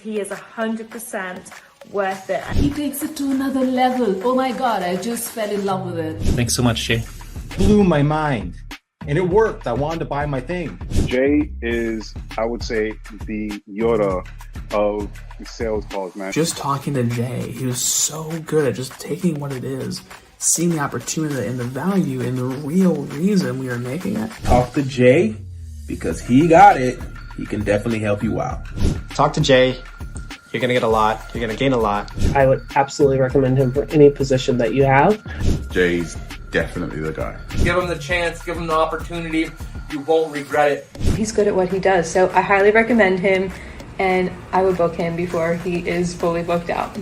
He is 100% worth it. He takes it to another level. Oh my God, I just fell in love with it. Thanks so much, Jay. Blew my mind. And it worked. I wanted to buy my thing. Jay is, I would say, the Yoda of sales calls, man. Just talking to Jay, he was so good at just taking what it is, seeing the opportunity and the value and the real reason we are making it. Talk to Jay because he got it. He can definitely help you out. Talk to Jay. You're going to get a lot. You're going to gain a lot. I would absolutely recommend him for any position that you have. Jay's definitely the guy. Give him the chance, give him the opportunity. You won't regret it. He's good at what he does, so I highly recommend him, and I would book him before he is fully booked out.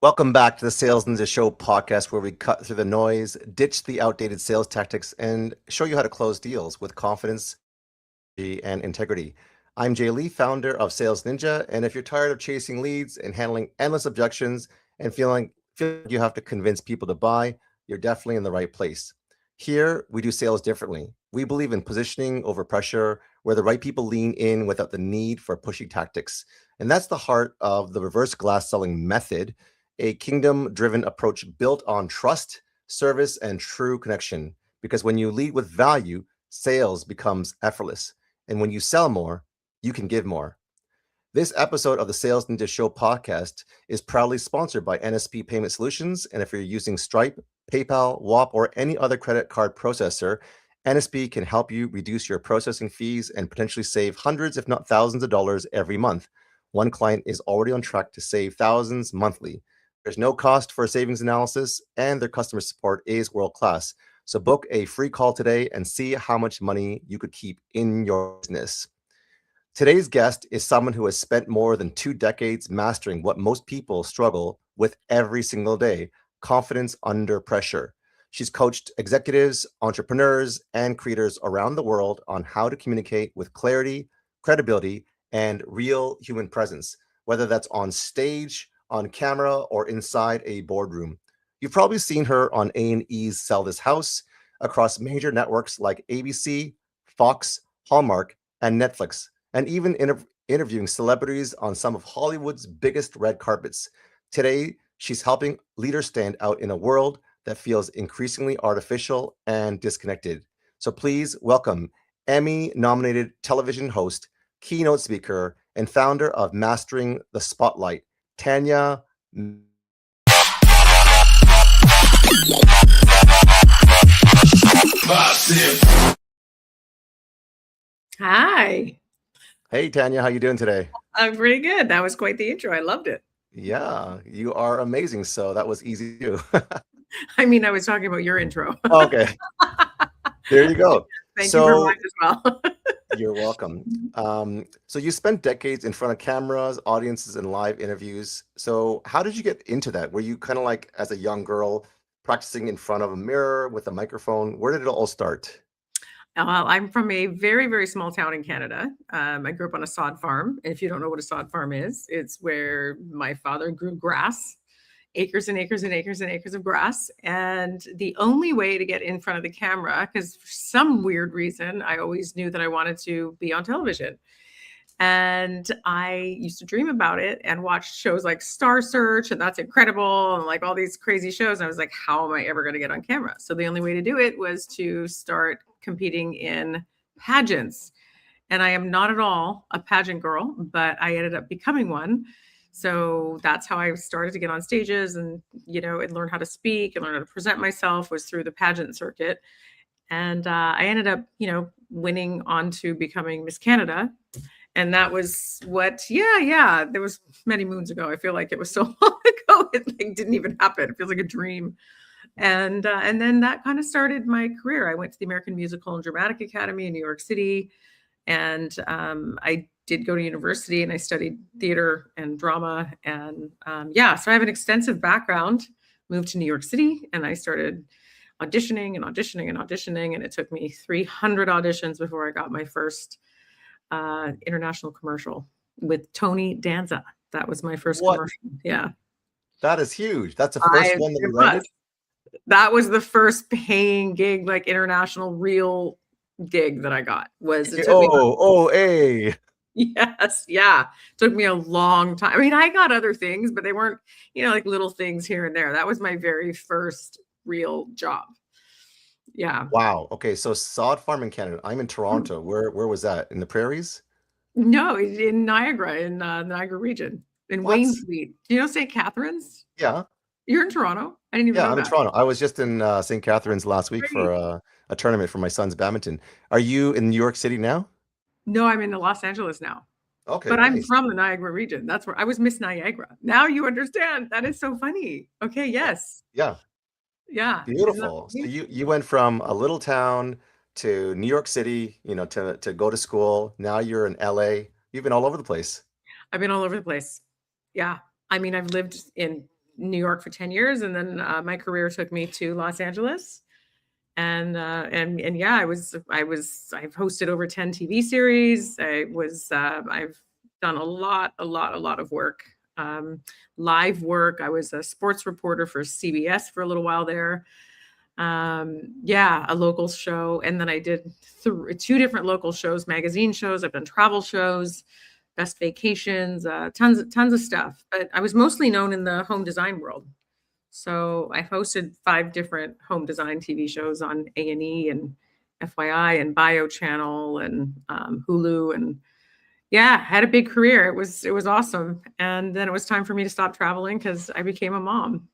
Welcome back to the Sales Ninja Show podcast, where we cut through the noise, ditch the outdated sales tactics, and show you how to close deals with confidence and integrity. I'm Jay Lee, founder of Sales Ninja, and if you're tired of chasing leads and handling endless objections and feeling you have to convince people to buy, you're definitely in the right place. Here, we do sales differently. We believe in positioning over pressure, where the right people lean in without the need for pushy tactics. And that's the heart of the reverse glass selling method, a kingdom-driven approach built on trust, service, and true connection. Because when you lead with value, sales becomes effortless. And when you sell more, you can give more. This episode of the Sales Ninja Show podcast is proudly sponsored by NSP Payment Solutions. And if you're using Stripe, PayPal, WAP, or any other credit card processor, NSP can help you reduce your processing fees and potentially save hundreds, if not thousands of dollars every month. One client is already on track to save thousands monthly. There's no cost for a savings analysis, and their customer support is world-class. So book a free call today and see how much money you could keep in your business. Today's guest is someone who has spent more than 2 decades mastering what most people struggle with every single day: confidence under pressure. She's coached executives, entrepreneurs, and creators around the world on how to communicate with clarity, credibility, and real human presence, whether that's on stage, on camera, or inside a boardroom. You've probably seen her on A&E's Sell This House, across major networks like ABC, Fox, Hallmark, and Netflix, and even interviewing celebrities on some of Hollywood's biggest red carpets. Today, she's helping leaders stand out in a world that feels increasingly artificial and disconnected. So please welcome Emmy-nominated television host, keynote speaker, and founder of Mastering the Spotlight, Tanya Memme. Hi. Hey, Tanya, how you doing today? I'm pretty good. That was quite the intro. I loved it. Yeah, you are amazing. So that was easy to do. I mean, I was talking about your intro. Okay. There you go. Thank you for mine as well. You're welcome. So you spent decades in front of cameras, audiences, and live interviews. So how did you get into that? Were you kind of like, as a young girl, practicing in front of a mirror with a microphone? Where did it all start? I'm from a very, very small town in Canada. I grew up on a sod farm. And if you don't know what a sod farm is, it's where my father grew grass, acres and acres and acres and acres of grass. And the only way to get in front of the camera, because for some weird reason, I always knew that I wanted to be on television. And I used to dream about it and watch shows like Star Search, and That's Incredible, and like all these crazy shows. And I was like, how am I ever going to get on camera? So the only way to do it was to start competing in pageants. And I am not at all a pageant girl, but I ended up becoming one. So that's how I started to get on stages and, and learn how to speak and learn how to present myself, was through the pageant circuit. And I ended up, winning on to becoming Miss Canada. And that was there was many moons ago. I feel like it was so long ago. It didn't even happen. It feels like a dream. And then that kind of started my career. I went to the American Musical and Dramatic Academy in New York City. And I did go to university and I studied theater and drama. And so I have an extensive background. Moved to New York City and I started auditioning and auditioning and auditioning. And it took me 300 auditions before I got my first international commercial. with Tony Danza. That was my first What? commercial. Yeah. That is huge. That's the first one that you landed? That was the first paying gig, like international real gig that I got. Hey. Yes, yeah. Took me a long time. I mean, I got other things, but they weren't, like little things here and there. That was my very first real job. Yeah. Wow. Okay, so Sod Farm in Canada. I'm in Toronto. Where was that? In the prairies? No, in Niagara, in Niagara region, in Wayne Street. Do you know St. Catharines? Yeah. You're in Toronto? I didn't even know I'm that. in Toronto. I was just in St. Catharines last week for a tournament for my son's badminton. Are you in New York City now? No, I'm in Los Angeles now. Okay, but nice. I'm from the Niagara region. That's where I was Miss Niagara. Now you understand. That is so funny. Okay, yes. Yeah. Yeah. Beautiful. So you went from a little town to New York City, to go to school. Now you're in LA. You've been all over the place. I've been all over the place. Yeah. I mean, I've lived in New York for 10 years, and then my career took me to Los Angeles. And yeah, I've hosted over 10 TV series. I've done a lot of work, live work. I was a sports reporter for CBS for a little while there. Yeah, a local show. And then I did 2 different local shows, magazine shows. I've done travel shows, best vacations, tons of stuff. But I was mostly known in the home design world. So I've hosted 5 different home design TV shows on A&E and FYI and Bio Channel and Hulu, and yeah, had a big career. It was awesome. And then it was time for me to stop traveling because I became a mom.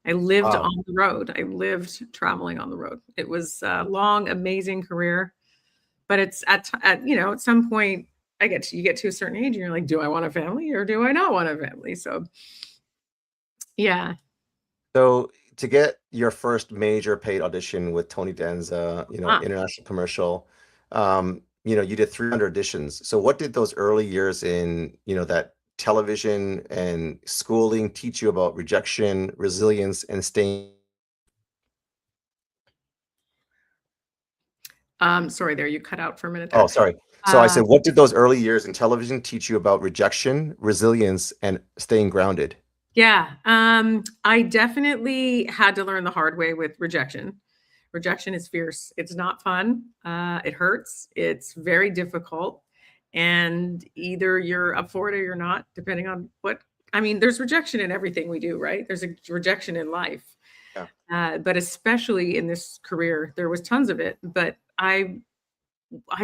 I lived on the road. I lived traveling on the road. It was a long, amazing career, but it's at some point you get to a certain age and you're like, do I want a family or do I not want a family? So yeah. So to get your first major paid audition with Tony Danza, international commercial, you did 300 auditions. So what did those early years in, that television and schooling teach you about rejection, resilience, and staying? Sorry there, you cut out for a minute there. Oh, sorry. So I said, what did those early years in television teach you about rejection, resilience, and staying grounded? Yeah, I definitely had to learn the hard way with rejection. Rejection is fierce. It's not fun. It hurts. It's very difficult. And either you're up for it or you're not, depending on there's rejection in everything we do, right? There's a rejection in life. Yeah. But especially in this career, there was tons of it. But I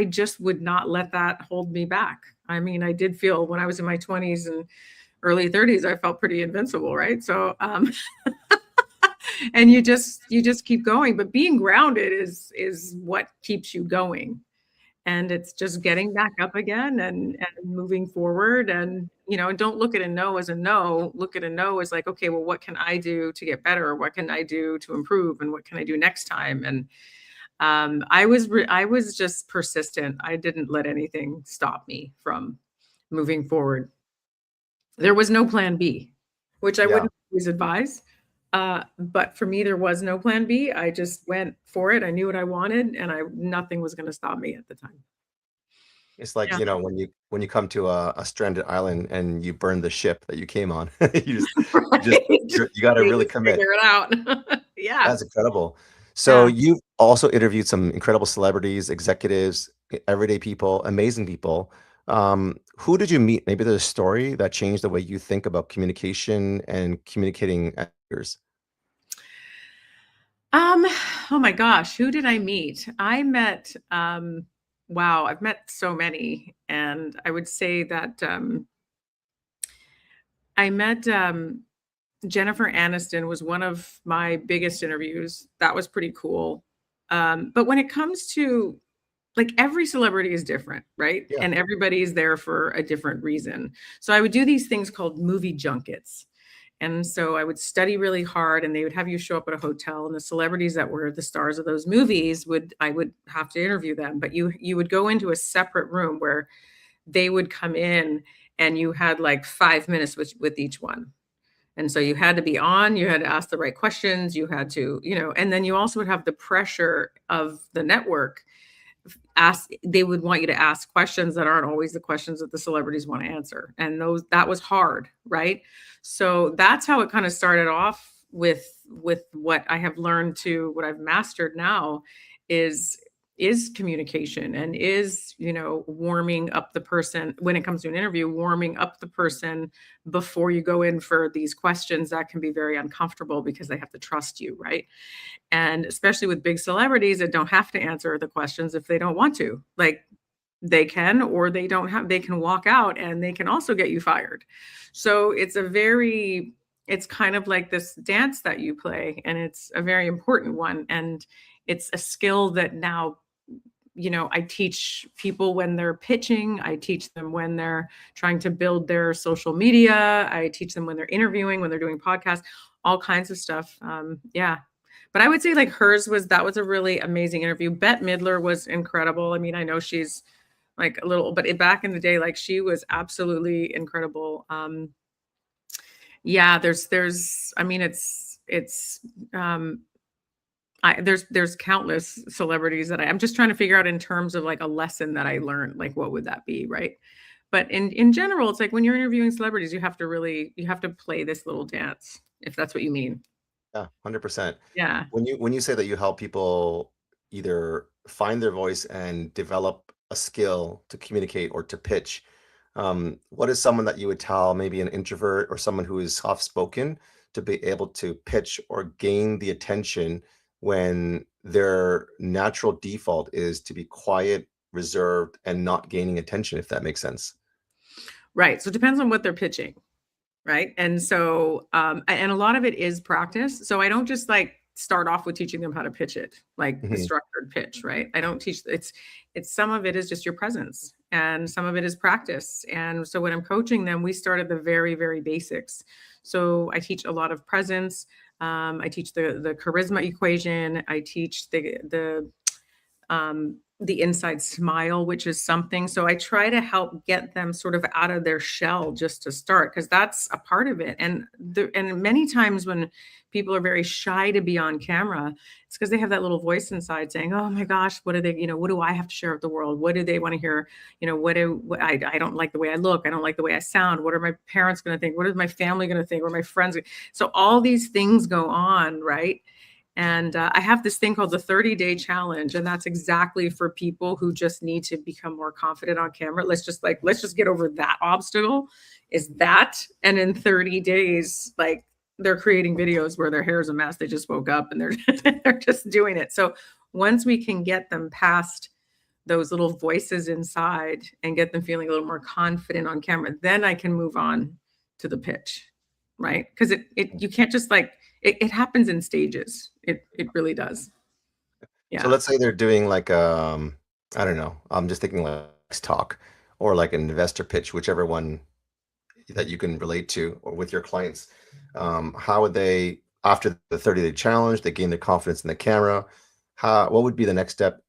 just would not let that hold me back. I mean, I did feel when I was in my 20s and early 30s, I felt pretty invincible, right? So, and you just keep going, but being grounded is what keeps you going. And it's just getting back up again and moving forward. And, don't look at a no as a no, look at a no as like, okay, well, what can I do to get better? What can I do to improve? And what can I do next time? And I was just persistent. I didn't let anything stop me from moving forward. There was no plan B, which I wouldn't always advise. But for me, there was no plan B. I just went for it. I knew what I wanted, and nothing was going to stop me at the time. It's like, when you come to a stranded island and you burn the ship that you came on, you got to really commit. Figure it out. Yeah. That's incredible. So you've also interviewed some incredible celebrities, executives, everyday people, amazing people. Who did you meet? Maybe there's a story that changed the way you think about communication and communicating actors. Oh my gosh, who did I meet? I met, wow, I've met so many. And I would say that I met Jennifer Aniston was one of my biggest interviews. That was pretty cool. But when it comes to every celebrity is different, right? Yeah. And everybody's there for a different reason. So I would do these things called movie junkets. And so I would study really hard, and they would have you show up at a hotel, and the celebrities that were the stars of those movies I would have to interview them. But you would go into a separate room where they would come in, and you had 5 minutes with each one. And so you had to be on, you had to ask the right questions, you had to, and then you also would have the pressure of the network they would want you to ask questions that aren't always the questions that the celebrities want to answer. And that was hard, right? So that's how it kind of started off with what I have learned to what I've mastered now is communication, and is, warming up the person when it comes to an interview, warming up the person before you go in for these questions that can be very uncomfortable because they have to trust you, right? And especially with big celebrities that don't have to answer the questions if they don't want to. Like, they can, or they can walk out, and they can also get you fired. So it's kind of like this dance that you play, and it's a very important one. And it's a skill that now, I teach people when they're pitching. I teach them when they're trying to build their social media. I teach them when they're interviewing, when they're doing podcasts, all kinds of stuff. Yeah. But I would say like that was a really amazing interview. Bette Midler was incredible. I mean, I know she's like a little, but back in the day, like, she was absolutely incredible. Yeah, I mean, there's countless celebrities that I'm just trying to figure out in terms of like a lesson that I learned, like what would that be, right? But in general, it's like when you're interviewing celebrities, you have to play this little dance, if that's what you mean. Yeah, 100%. Yeah. When you say that you help people either find their voice and develop a skill to communicate or to pitch, what is someone that you would tell, maybe an introvert or someone who is soft-spoken, to be able to pitch or gain the attention when their natural default is to be quiet, reserved, and not gaining attention, if that makes sense? Right. So it depends on what they're pitching. Right. And so, and a lot of it is practice. So I don't just like start off with teaching them how to pitch it, like the structured pitch, right? I don't teach it's some of it is just your presence, and some of it is practice. And so when I'm coaching them, we start at the very, very basics. So I teach a lot of presence. I teach the charisma equation. I teach the inside smile, which is something. So I try to help get them sort of out of their shell just to start, because that's a part of it. And many times when people are very shy to be on camera, it's because they have that little voice inside saying, "Oh my gosh, what do they, what do I have to share with the world? What do they want to hear? I don't like the way I look. I don't like the way I sound. What are my parents going to think? What is my family going to think? What are my friends?" So all these things go on, right? And I have this thing called the 30-day challenge. And that's exactly for people who just need to become more confident on camera. Let's just get over that obstacle, is that. And in 30 days, like, they're creating videos where their hair is a mess. They just woke up and they're just doing it. So once we can get them past those little voices inside and get them feeling a little more confident on camera, then I can move on to the pitch, right? Because you can't just like, it happens in stages. It really does. Yeah. So let's say they're doing like, I don't know, I'm just thinking like talk or like an investor pitch, whichever one that you can relate to, or with your clients. How would they, after the 30-day challenge, they gain their confidence in the camera? What would be the next step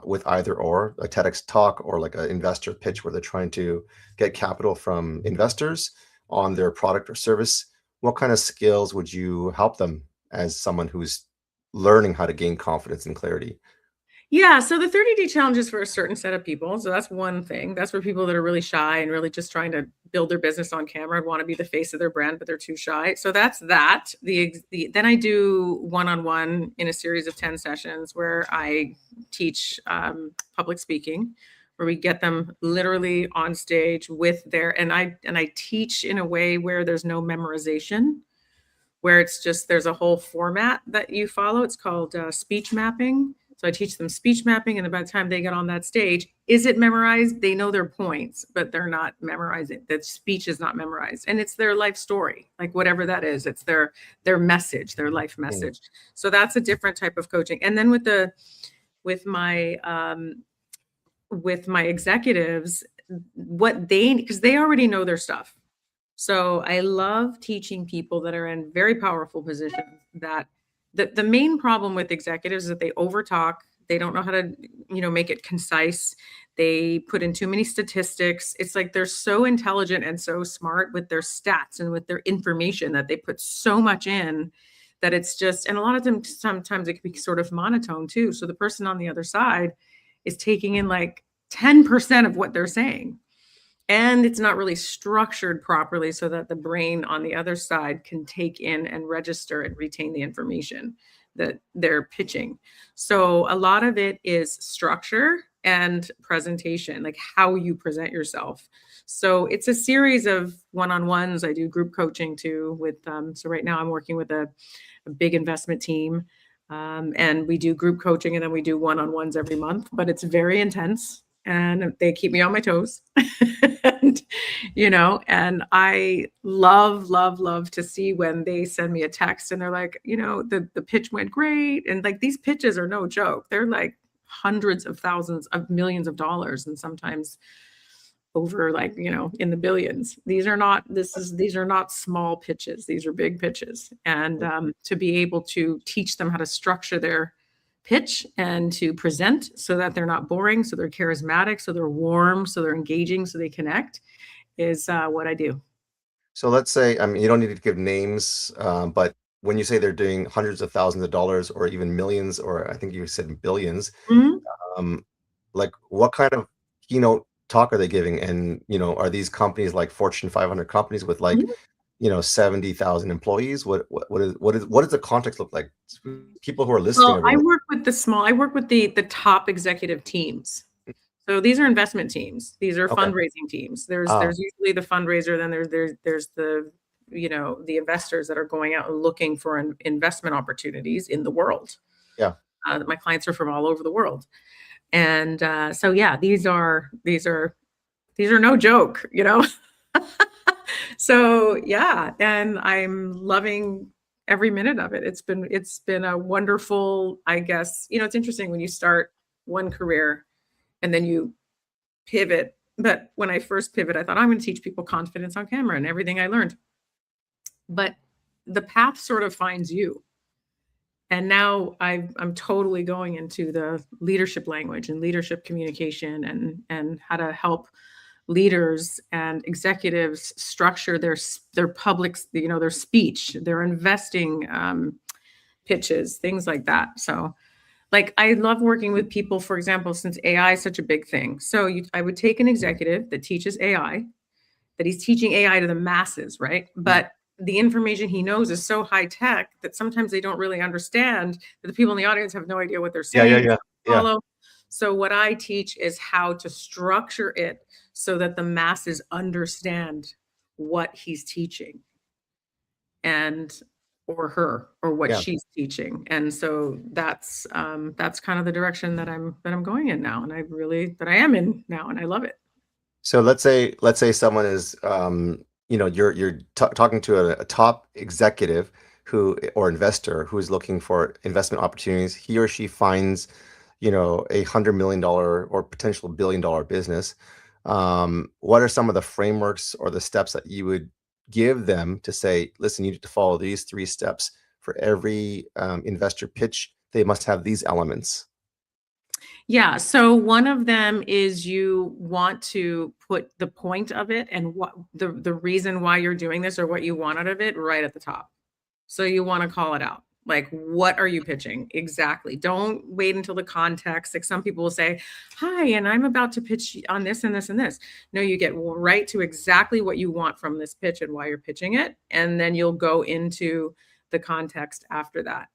with either or a TEDx talk or like an investor pitch where they're trying to get capital from investors on their product or service? What kind of skills would you help them as someone who's learning how to gain confidence and clarity? Yeah. So the 30-day challenge is for a certain set of people. So that's one thing. That's for people that are really shy and really just trying to build their business on camera and want to be the face of their brand, but they're too shy. So that's that. Then I do one-on-one in a series of 10 sessions where I teach public speaking, where we get them literally on stage with and I teach in a way where there's no memorization, where it's just, there's a whole format that you follow. It's called speech mapping. So I teach them speech mapping, and by the time they get on that stage, is it memorized? They know their points, but they're not memorizing. That speech is not memorized, and it's their life story, like whatever that is. It's their message, their life message. So that's a different type of coaching. And then with my executives, because they already know their stuff. So I love teaching people that are in very powerful positions that the main problem with executives is that they overtalk. They don't know how to, make it concise. They put in too many statistics. It's like they're so intelligent and so smart with their stats and with their information that they put so much in that it's just, and a lot of them, sometimes it can be sort of monotone too. So the person on the other side is taking in like 10% of what they're saying. And it's not really structured properly so that the brain on the other side can take in and register and retain the information that they're pitching. So a lot of it is structure and presentation, like how you present yourself. So it's a series of one-on-ones. I do group coaching too with, so right now I'm working with a big investment team. And we do group coaching and then we do one-on-ones every month, but it's very intense and they keep me on my toes. And, and I love to see when they send me a text and they're like, the pitch went great. And like, these pitches are no joke. They're like hundreds of thousands of millions of dollars. And sometimes over like, in the billions. These are not small pitches. These are big pitches. And to be able to teach them how to structure their pitch and to present so that they're not boring, so they're charismatic, so they're warm, so they're engaging, so they connect is what I do. So let's say, I mean, you don't need to give names, but when you say they're doing hundreds of thousands of dollars or even millions, or I think you said billions, like what kind of keynote talk are they giving? And, are these companies like Fortune 500 companies with like, 70,000 employees? What does the context look like? People who are listening. Well, I work with the top executive teams. So these are investment teams. These are fundraising teams. There's usually the fundraiser, then there's the, the investors that are going out and looking for investment opportunities in the world. Yeah. My clients are from all over the world. And so yeah, these are no joke, So yeah, and I'm loving every minute of it. It's been a wonderful, I guess, it's interesting when you start one career and then you pivot. But when I first pivot, I thought I'm going to teach people confidence on camera and everything I learned. But the path sort of finds you. And now I'm totally going into the leadership language and leadership communication and how to help leaders and executives structure their public, their speech, their investing pitches, things like that. So like, I love working with people, for example, since AI is such a big thing. So I would take an executive that teaches AI, that he's teaching AI to the masses, right? But the information he knows is so high tech that sometimes they don't really understand, that the people in the audience have no idea what they're saying. Yeah. So what I teach is how to structure it so that the masses understand what he's teaching or her, or what she's teaching. And so that's kind of the direction that I'm going in now. And I am in now, and I love it. So let's say someone is, you're talking to a top executive or investor who is looking for investment opportunities. He or she finds, $100 million or potential $1 billion business. What are some of the frameworks or the steps that you would give them to say, listen, you need to follow these 3 steps for every investor pitch? They must have these elements. Yeah. So one of them is you want to put the point of it and what the reason why you're doing this or what you want out of it right at the top. So you want to call it out. Like, what are you pitching? Exactly. Don't wait until the context. Like some people will say, hi, and I'm about to pitch on this and this and this. No, you get right to exactly what you want from this pitch and why you're pitching it. And then you'll go into the context after that.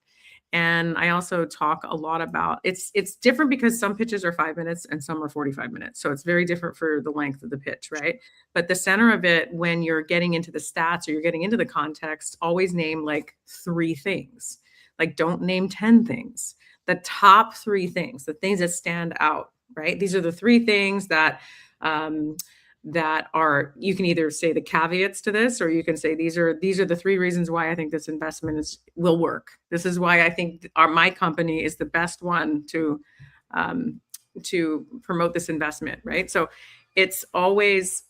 And I also talk a lot about it's different because some pitches are 5 minutes and some are 45 minutes. So it's very different for the length of the pitch, right? But the center of it, when you're getting into the stats or you're getting into the context, always name like 3 things. Like don't name 10 things. The top 3 things, the things that stand out, right? These are the 3 things that are, you can either say the caveats to this, or you can say these are the 3 reasons why I think this investment will work. This is why I think my company is the best one to promote this investment, right? So it's always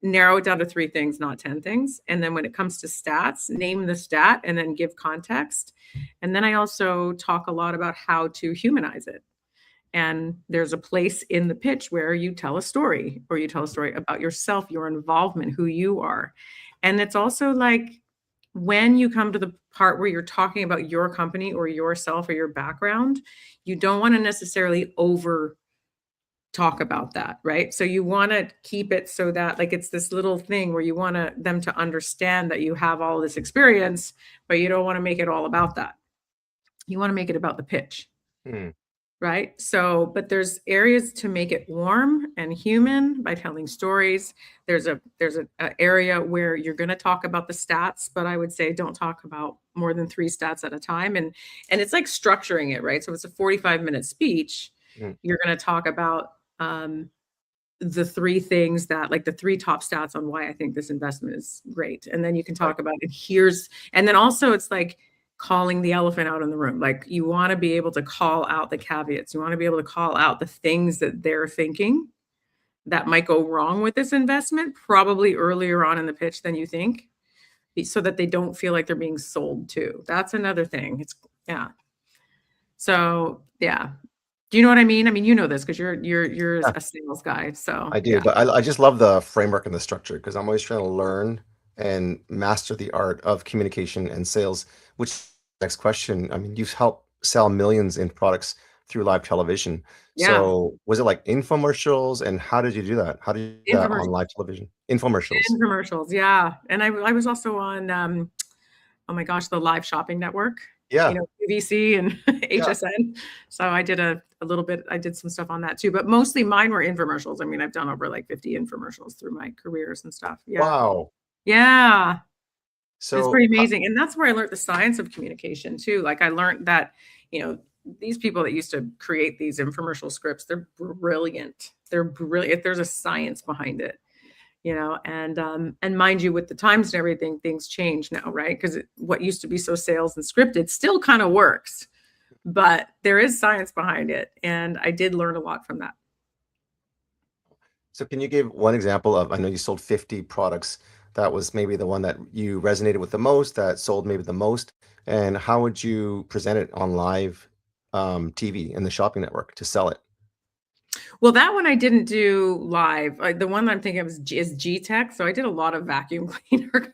narrow it down to 3 things, not 10 things. And then when it comes to stats, name the stat and then give context. And then I also talk a lot about how to humanize it. And there's a place in the pitch where you tell a story, or you tell a story about yourself, your involvement, who you are. And it's also like when you come to the part where you're talking about your company or yourself or your background, you don't want to necessarily over talk about that, right? So you want to keep it so that like it's this little thing where you want them to understand that you have all this experience, but you don't want to make it all about that. You want to make it about the pitch. Right. So, but there's areas to make it warm and human by telling stories. There's a area where you're going to talk about the stats, but I would say don't talk about more than 3 stats at a time. And it's like structuring it, right? So it's a 45-minute speech. You're going to talk about the 3 things that, like the 3 top stats on why I think this investment is great. And then you can talk about it. And then also it's like calling the elephant out in the room. Like you want to be able to call out the caveats. You want to be able to call out the things that they're thinking that might go wrong with this investment, probably earlier on in the pitch than you think, so that they don't feel like they're being sold to. That's another thing. So yeah. Do you know what I mean? I mean, you know this because you're a sales guy. So I do, but I just love the framework and the structure because I'm always trying to learn and master the art of communication and sales. Which next question? I mean, you've helped sell millions in products through live television. Yeah. So was it like infomercials, and how did you do that? How did you do that on live television? Infomercials, yeah. And I was also on oh my gosh, the Live Shopping Network. Yeah. QVC and HSN. So I did a little bit, I did some stuff on that too, but mostly mine were infomercials. I mean, I've done over like 50 infomercials through my careers and stuff. Yeah. Wow. Yeah. So it's pretty amazing. And that's where I learned the science of communication too. Like I learned that, these people that used to create these infomercial scripts, they're brilliant. They're brilliant. There's a science behind it. And mind you, with the times and everything, things change now, right? Because what used to be so sales and scripted still kind of works, but there is science behind it. And I did learn a lot from that. So can you give one example of, I know you sold 50 products. That was maybe the one that you resonated with the most, that sold maybe the most. And how would you present it on live TV in the shopping network to sell it? Well, that one I didn't do live. The one that I'm thinking of is G-Tech. So I did a lot of vacuum cleaner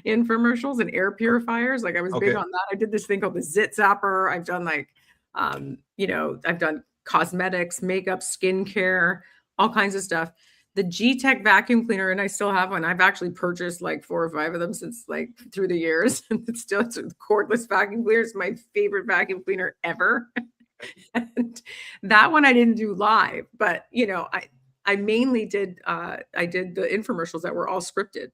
infomercials and air purifiers. Like I was big on that. I did this thing called the Zit Zapper. I've done I've done cosmetics, makeup, skincare, all kinds of stuff. The G-Tech vacuum cleaner, and I still have one. I've actually purchased like 4 or 5 of them since like through the years. It's a cordless vacuum cleaner. It's my favorite vacuum cleaner ever. And that one I didn't do live, but I mainly did I did the infomercials that were all scripted.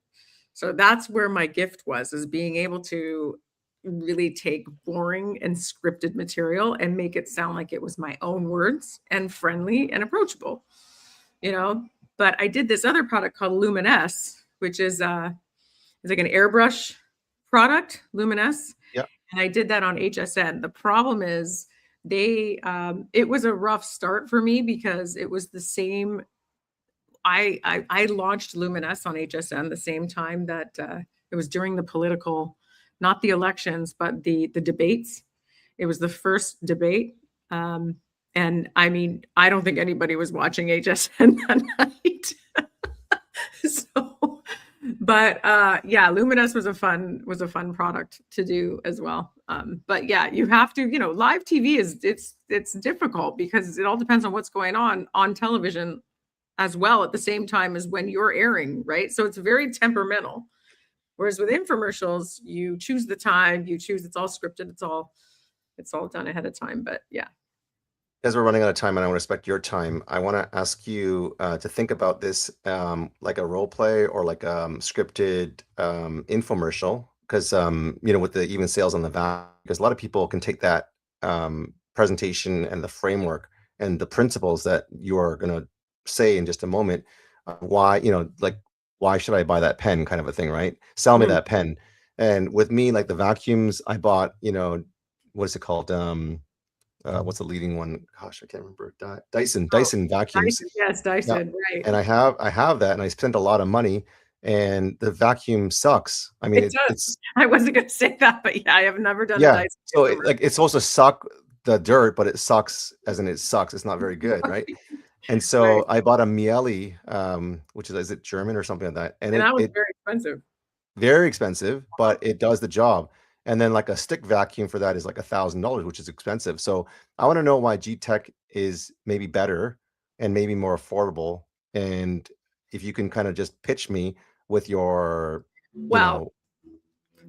So that's where my gift was, is being able to really take boring and scripted material and make it sound like it was my own words and friendly and approachable. But I did this other product called Luminess, which is it's like an airbrush product, Luminess. Yeah. And I did that on HSN. The problem is it was a rough start for me because it was the same. I launched Luminous on HSN the same time that it was during the political, not the elections, but the debates. It was the first debate. And I mean, I don't think anybody was watching HSN that night. Yeah, Luminous was a fun product to do as well. But yeah, you have to, live TV it's difficult because it all depends on what's going on television as well at the same time as when you're airing, right? So it's very temperamental. Whereas with infomercials, you choose the time, it's all scripted, it's all done ahead of time. But yeah. As we're running out of time and I want to respect your time, I want to ask you to think about this like a role play or like a scripted infomercial, because with the even sales on the back, because a lot of people can take that presentation and the framework and the principles that you are going to say in just a moment, why should I buy that pen, kind of a thing, right? Sell me that pen. And with me, like the vacuums, I bought, what is it called? What's the leading one? Gosh, I can't remember. Dyson vacuums. Dyson, yes, Dyson, right. And I have that, and I spent a lot of money, and the vacuum sucks. I mean, it's. I wasn't going to say that, but yeah, I have never done a Dyson. So it's supposed to suck the dirt, but it sucks as in it sucks. It's not very good, right? And so I bought a Miele, which is it German or something like that? And that was very expensive. Very expensive, but it does the job. And then like a stick vacuum for that is like $1,000, which is expensive. So I want to know why G-Tech is maybe better and maybe more affordable. And if you can kind of just pitch me with your, you Well, know,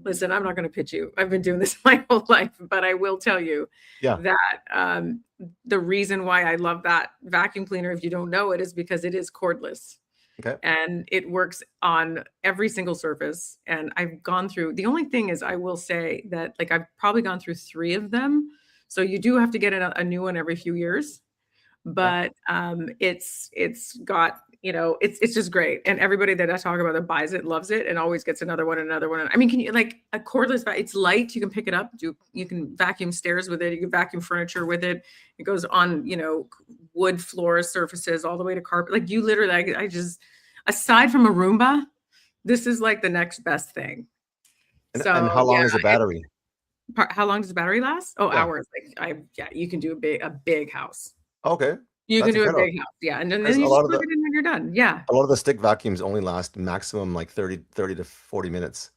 listen, I'm not going to pitch you. I've been doing this my whole life, but I will tell you yeah, that the reason why I love that vacuum cleaner, if you don't know it, is because it is cordless okay, and it works on every single surface. And I've gone through, the only thing is, I will say that like I've probably gone through 3 of them. So you do have to get a new one every few years, but it's got, you know, it's just great, and everybody that I talk about that buys it loves it and always gets another one and another one. I mean, can you, like, a cordless it's light, you can pick it up, you can vacuum stairs with it, you can vacuum furniture with it, it goes on, you know, wood floor surfaces all the way to carpet. Like, you literally, I just, aside from a Roomba, this is like the next best thing. and So how long is the battery? how long does the battery last? Oh, Yeah. hours. Like, you can do a big house. Okay, You that's can do a incredible. big house, yeah, and then Because you a just lot of plug it in when you're done. Yeah. a lot of the stick vacuums only last maximum like 30 to 40 minutes.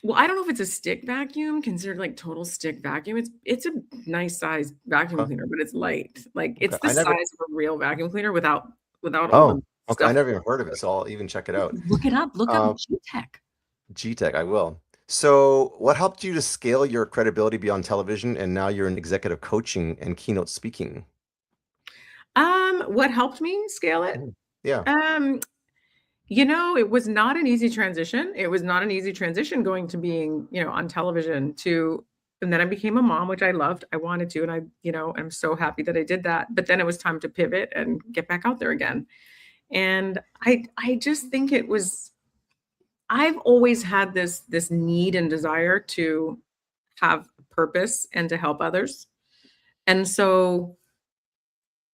Well, I don't know if it's a stick vacuum considered like total stick vacuum. It's a nice size vacuum Huh. cleaner, but it's light. Like, Okay, it's the I never. size of a real vacuum cleaner without all Oh, the okay. I stuff. never even heard of it, so I'll even check it out. Look it up. Look up Um, G-Tech. G-Tech, I will. So, what helped you to scale your credibility beyond television, and now you're in executive coaching and keynote speaking? What helped me scale it? Yeah. You know, it was not an easy transition. It was not an easy transition going to being, you know, on television to, and then I became a mom, which I loved. I wanted to, and I, you know, I'm so happy that I did that. But then it was time to pivot and get back out there again. And I just think it was, I've always had this need and desire to have purpose and to help others. And so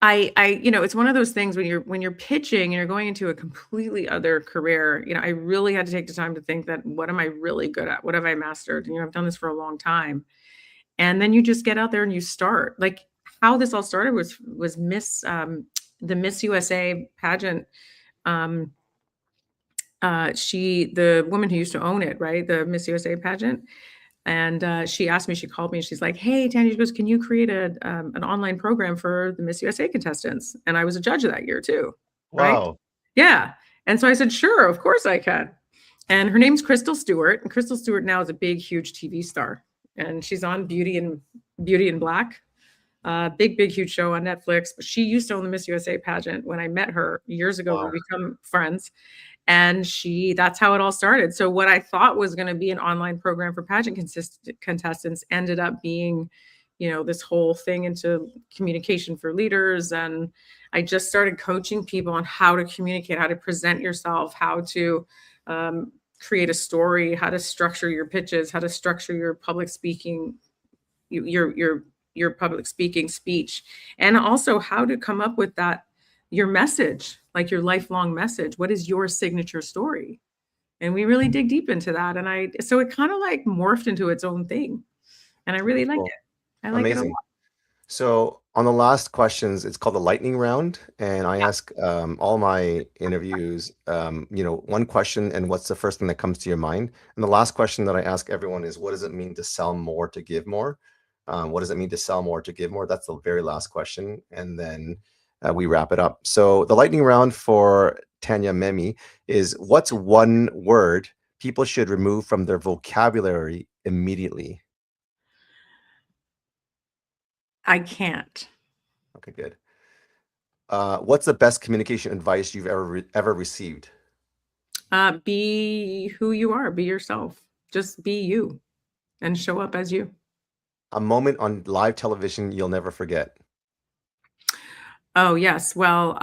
you know, it's one of those things when you're pitching and you're going into a completely other career, you know, I really had to take the time to think that, what am I really good at? What have I mastered? You know, I've done this for a long time. And then you just get out there and you start. Like, how this all started was the Miss USA pageant. Um, the woman who used to own it, right? The Miss USA pageant. And she asked me, she called me and she's like, "Hey, Tanya," she goes, "can you create an online program for the Miss USA contestants?" And I was a judge of that year too, right? Wow. Yeah. And so I said, "Sure, of course I can." And her name's Crystal Stewart. And Crystal Stewart now is a big, huge TV star. And she's on Beauty and Black. Big, huge show on Netflix. But she used to own the Miss USA pageant. When I met her years ago, Wow. we become friends. And that's how it all started. So what I thought was going to be an online program for pageant contestants ended up being, you know, this whole thing into communication for leaders. And I just started coaching people on how to communicate, how to present yourself, how to create a story, how to structure your pitches, how to structure your public speaking, your public speaking speech, and also how to come up with your message, like your lifelong message. What is your signature story? And we really dig deep into that. And so it kind of like morphed into its own thing. And I really like Cool. it. I like it a Amazing. lot. So on the last questions, it's called the lightning round, and I ask all my interviews, you know, one question, and what's the first thing that comes to your mind? And the last question that I ask everyone is, what does it mean to sell more to give more? What does it mean to sell more to give more? That's the very last question, and then we wrap it up. So the lightning round for Tanya Memme is, what's one word people should remove from their vocabulary immediately? I can't. Okay, good. What's the best communication advice you've ever received? Be who you are. Be yourself. Just be you and show up as you. A moment on live television you'll never forget. Oh, yes. Well,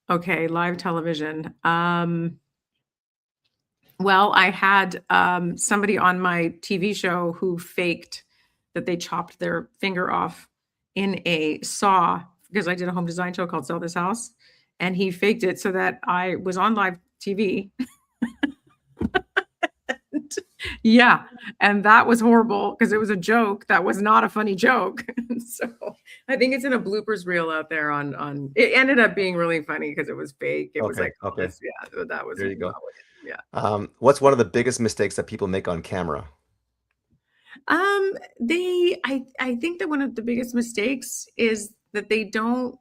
okay, live television. Well, I had somebody on my TV show who faked that they chopped their finger off in a saw, because I did a home design show called Sell This House. And he faked it so that I was on live TV. Yeah. And that was horrible because it was a joke. That was not a funny joke. So I think it's in a bloopers reel out there on it ended up being really funny because it was fake. It was Okay, like, oh, okay. yeah, that was, There you go. yeah. What's one of the biggest mistakes that people make on camera? I think that one of the biggest mistakes is that they don't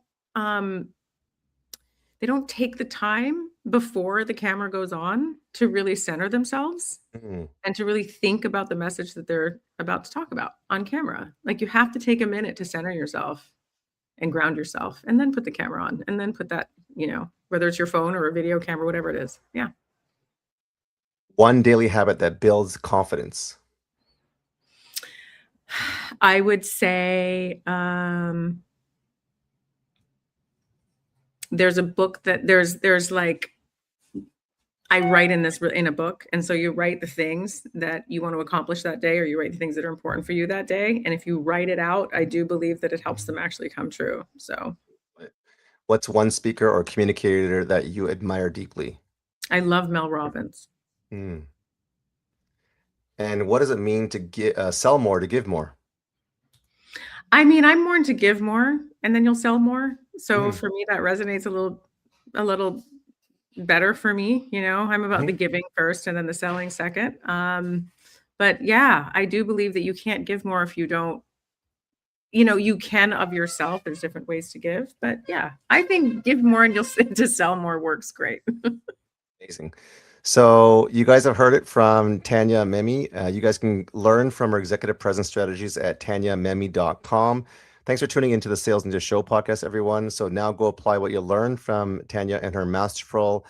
they don't take the time before the camera goes on to really center themselves and to really think about the message that they're about to talk about on camera. Like, you have to take a minute to center yourself and ground yourself, and then put the camera on, and then put that, whether it's your phone or a video camera, whatever it is. Yeah. One daily habit that builds confidence. I would say there's a book that there's like, I write in a book. And so you write the things that you want to accomplish that day, or you write the things that are important for you that day. And if you write it out, I do believe that it helps them actually come true. So What's one speaker or communicator that you admire deeply? I love Mel Robbins. And what does it mean to sell more, to give more? I mean, I'm more into give more, and then you'll sell more. So for me, that resonates a little better for me. I'm about the giving first and then the selling second. But yeah, I do believe that you can't give more if you don't, you can of yourself. There's different ways to give, but yeah, I think give more and you'll to sell more works great. Amazing. So you guys have heard it from Tanya Memme. You guys can learn from her executive presence strategies at tanyamemme.com. Thanks for tuning into the Sales Ninja Show podcast, everyone. So now go apply what you learned from Tanya and her masterful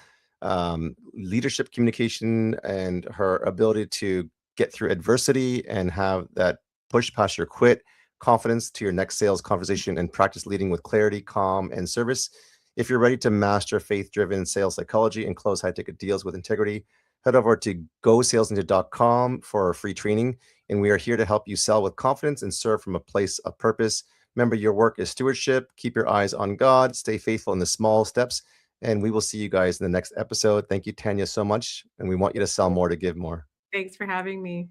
leadership communication and her ability to get through adversity and have that push past your quit confidence to your next sales conversation, and practice leading with clarity, calm, and service. If you're ready to master faith-driven sales psychology and close high-ticket deals with integrity, head over to gosalesninja.com for a free training. And we are here to help you sell with confidence and serve from a place of purpose. Remember, your work is stewardship. Keep your eyes on God. Stay faithful in the small steps. And we will see you guys in the next episode. Thank you, Tanya, so much. And we want you to sell more, to give more. Thanks for having me.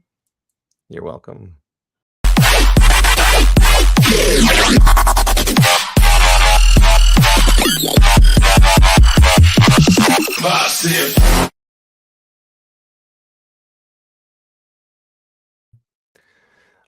You're welcome.